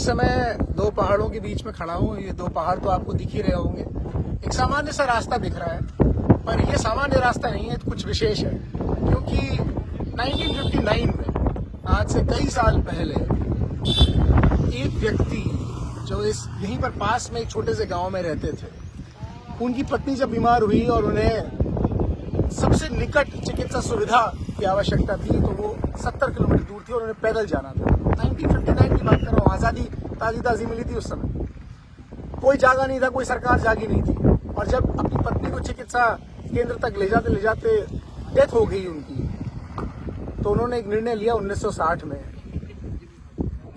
इस समय दो पहाड़ों के बीच में खड़ा हूँ। ये दो पहाड़ तो आपको दिख ही रहे होंगे। एक सामान्य सा रास्ता दिख रहा है, पर ये सामान्य रास्ता नहीं है, कुछ विशेष है। क्योंकि 1959 में, आज से कई साल पहले, एक व्यक्ति जो यहीं पर पास में एक छोटे से गांव में रहते थे, उनकी पत्नी जब बीमार हुई और उन्हें सबसे निकट चिकित्सा सुविधा की आवश्यकता थी, तो वो 70 किलोमीटर दूर थी और उन्हें पैदल जाना था। 1959 की बात कर रहा हूँ, आज़ादी ताज़ी मिली थी उस समय। कोई जागा नहीं था, कोई सरकार जागी नहीं थी। और जब अपनी पत्नी को चिकित्सा केंद्र तक ले जाते डेथ हो गई उनकी, तो उन्होंने एक निर्णय लिया 1960 में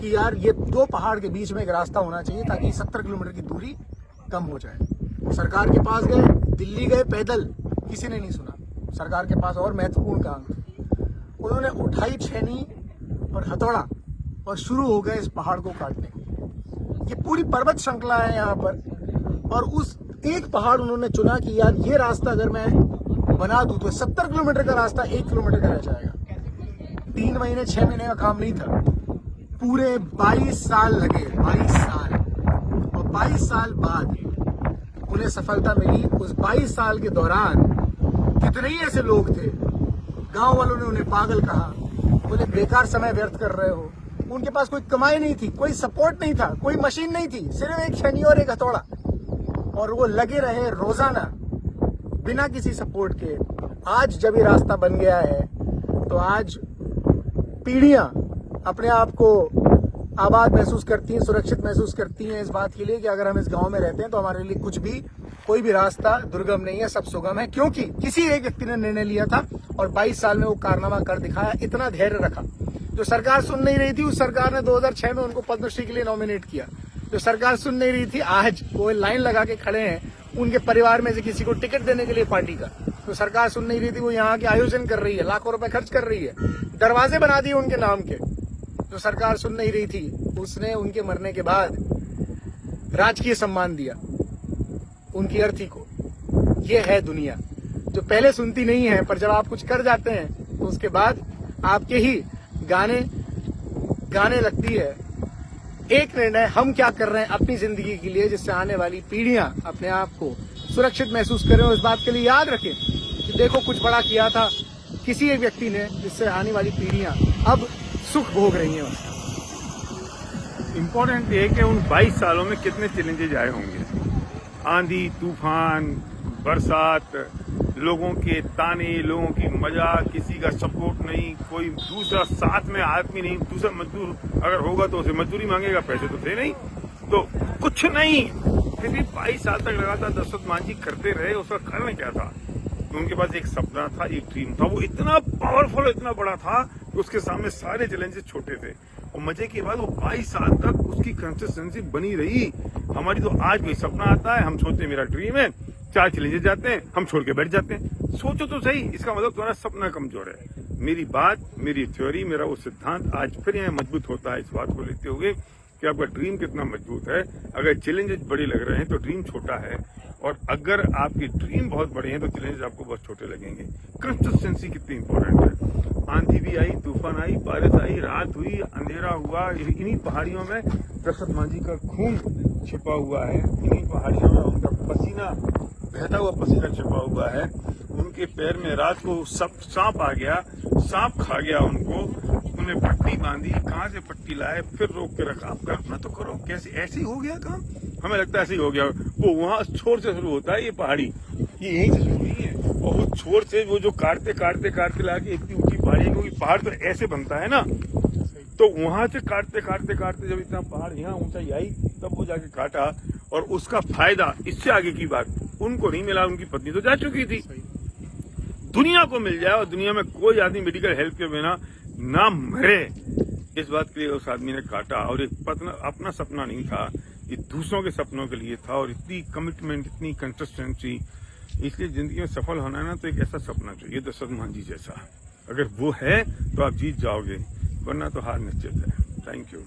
कि यार ये दो पहाड़ के बीच में एक रास्ता होना चाहिए ताकि 70 किलोमीटर की दूरी कम हो जाए। सरकार के पास गए, दिल्ली गए पैदल, किसी ने नहीं सुना। सरकार के पास और महत्वपूर्ण काम थे। उन्होंने उठाई छेनी और हथौड़ा और शुरू हो गए इस पहाड़ को काटने। ये पूरी पर्वत श्रृंखला है यहाँ पर, और उस एक पहाड़ उन्होंने चुना कि यार ये रास्ता अगर मैं बना दूं तो 70 किलोमीटर का रास्ता 1 किलोमीटर का रह जाएगा। 3 महीने 6 महीने का काम नहीं था, पूरे 22 साल लगे, 22 साल। और 22 साल बाद उन्हें सफलता मिली। उस 22 साल के दौरान कितने ही ऐसे लोग थे, गांव वालों ने उन्हें पागल कहा, बोले बेकार समय व्यर्थ कर रहे हो। उनके पास कोई कमाई नहीं थी, कोई सपोर्ट नहीं था, कोई मशीन नहीं थी, सिर्फ एक छेनी और एक हथौड़ा, और वो लगे रहे रोजाना बिना किसी सपोर्ट के। आज जब ये रास्ता बन गया है, तो आज पीढ़ियां अपने आप को आबाद महसूस करती हैं, सुरक्षित महसूस करती हैं इस बात के लिए कि अगर हम इस गांव में रहते हैं तो हमारे लिए कुछ भी, कोई भी रास्ता दुर्गम नहीं है, सब सुगम है। क्योंकि किसी एक व्यक्ति ने निर्णय लिया था और 22 साल में वो कारनामा कर दिखाया, इतना धैर्य रखा। जो सरकार सुन नहीं रही थी, उस सरकार ने 2006 में उनको पद्मश्री के लिए नॉमिनेट किया। जो सरकार सुन नहीं रही थी, आज वो लाइन लगा के खड़े हैं उनके परिवार में से किसी को टिकट देने के लिए पार्टी का। तो सरकार सुन नहीं रही थी, वो यहाँ के आयोजन कर रही है, लाखों रुपए खर्च कर रही है, दरवाजे बना दिए उनके नाम के। जो सरकार सुन नहीं रही थी, उसने उनके मरने के बाद राजकीय सम्मान दिया उनकी अर्थी को। ये है दुनिया जो पहले सुनती नहीं है, पर जब आप कुछ कर जाते हैं तो उसके बाद आपके ही गाने लगती है। एक निर्णय हम क्या कर रहे हैं अपनी जिंदगी के लिए, जिससे आने वाली पीढ़ियां अपने आप को सुरक्षित महसूस करें, और इस बात के लिए याद रखें कि देखो कुछ बड़ा किया था किसी एक व्यक्ति ने, जिससे आने वाली पीढ़ियां अब सुख भोग रही हैं। इम्पोर्टेंट ये है कि उन 22 सालों में कितने चैलेंजेज आए होंगे। आंधी, तूफान, बरसात, लोगों के ताने, लोगों की मजाक, किसी का सपोर्ट नहीं, कोई दूसरा साथ में आदमी नहीं। दूसरा मजदूर अगर होगा तो उसे मजदूरी मांगेगा, पैसे तो थे नहीं, तो कुछ नहीं। फिर भी 22 साल तक लगातार दशरथ मांझी करते रहे। उसका कारण क्या था? उनके पास एक सपना था, एक ड्रीम था। वो इतना पावरफुल, इतना बड़ा था कि उसके सामने सारे चैलेंजेस छोटे थे। और मजे की बात, वो 22 साल तक उसकी कंसिस्टेंसी बनी रही। हमारी तो आज कोई सपना आता है, हम सोचते हैं मेरा ड्रीम है, 4 चैलेंजेस जाते हैं, हम छोड़ के बैठ जाते हैं। सोचो तो सही, इसका मतलब तुम्हारा सपना कमजोर है। मेरी बात, मेरी थ्योरी, मेरा वो सिद्धांत आज फिर यहाँ मजबूत होता है इस बात को लेते हुए कि आपका ड्रीम कितना मजबूत है। अगर चैलेंजेस बड़े लग रहे हैं तो ड्रीम छोटा है, और अगर आपके ड्रीम बहुत बड़े हैं तो चैलेंजेस आपको बहुत छोटे लगेंगे। कंसिस्टेंसी कितनी इंपॉर्टेंट है। आंधी भी आई, तूफान आई, बारिश आई, रात हुई, अंधेरा हुआ, इन्हीं पहाड़ियों में दशरथ मांझी का खून छिपा हुआ है। इन्हीं पहाड़ियों में उनका पसीना, बहता हुआ पसीना छिपा हुआ है। उनके पैर में रात को सांप आ गया, सांप खा गया उनको। उन्हें पट्टी बांधी, कहाँ से पट्टी लाए, फिर रोक के रखा। आप कल्पना तो करो कैसे ऐसे ही हो गया काम। हमें लगता है ऐसे ही हो गया। वो वहाँ छोर से शुरू होता है, ये पहाड़ी ये यहीं से शुरू नहीं है। और वो छोर से वो जो काटते लाके इतनी ऊंची पहाड़ी है, क्योंकि पहाड़ तो ऐसे बनता है ना, तो वहां से काटते जब इतना पहाड़ यहाँ ऊंचाई आई, तब वो जाके काटा। और उसका फायदा, इससे आगे की बात उनको नहीं मिला, उनकी पत्नी तो जा चुकी थी। दुनिया को मिल जाए और दुनिया में कोई आदमी मेडिकल हेल्प के बिना ना मरे, इस बात के लिए उस आदमी ने काटा। और एक अपना सपना नहीं था, ये दूसरों के सपनों के लिए था। और इतनी कमिटमेंट, इतनी कंसिस्टेंसी। इसलिए जिंदगी में सफल होना है ना, तो एक ऐसा सपना चाहिए दशरथ मांझी जैसा। अगर वो है तो आप जीत जाओगे, वरना तो हार निश्चित है। Thank you.